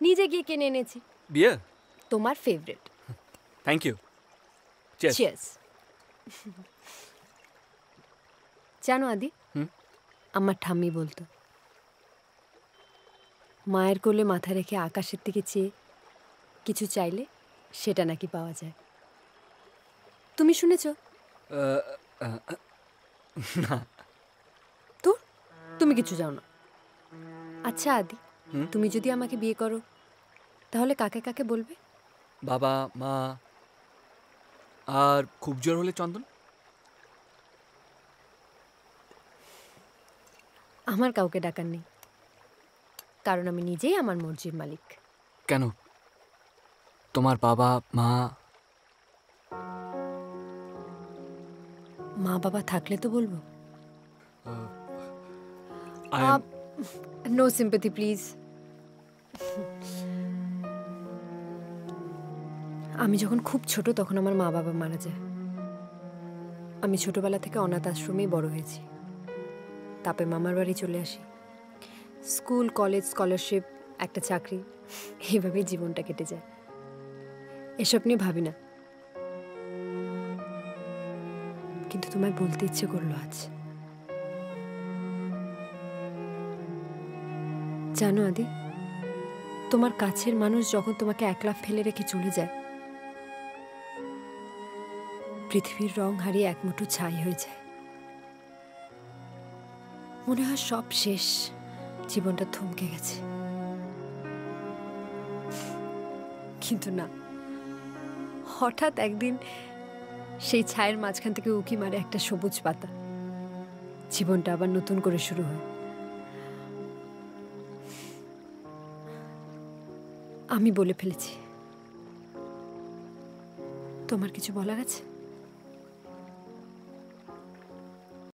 নিজে গিয়ে কিনে এনেছি। বিয়ার? তোমার favourite. Thank you. Cheers. Cheers. জানো আদি, আমার ঠাম্মি বলতো মায়ের কোলে মাথা রেখে আকাশের দিকে চেয়ে কিছু চাইলে সেটা নাকি পাওয়া যায়। তুমি শুনেছ? না। তো তুমি কিছু জানো না। আচ্ছা আদি, তুমি যদি আমাকে বিয়ে করো তাহলে কাকে কাকে বলবে? বাবা, মা, আর খুব জোর হলে চন্দন। আমার কাউকে ডাকার নেই, কারণ আমি নিজেই আমার মর্জির মালিক। কেন? তোমার বাবা মা? মা বাবা থাকলে তো বলবো। No sympathy please. আমি যখন খুব ছোট তখন আমার মা বাবা মারা যায়। আমি ছোটবেলা থেকে অনাথ আশ্রমেই বড় হয়েছি। তারপরে মামার বাড়ি চলে আসি। স্কুল, কলেজ, স্কলারশিপ, একটা চাকরি, এইভাবেই জীবনটা কেটে যায়। এসব নিয়ে ভাবি না, কিন্তু তোমায় বলতে ইচ্ছে করলো আজ। জানো আদি, তোমার কাছের মানুষ যখন তোমাকে একলা ফেলে রেখে চলে যায়, পৃথিবীর রং হারিয়ে এক মুঠো ছাই হয়ে যায়। মনে হয় সব শেষ, জীবনটা থমকে গেছে। কিন্তু না, হঠাৎ একদিন সেই ছায়ের মাঝখান থেকে উঁকি মারে একটা সবুজ পাতা। জীবনটা আবার নতুন করে শুরু হয়। আমি বলে ফেলেছি। তোমার কিছু বলার আছে?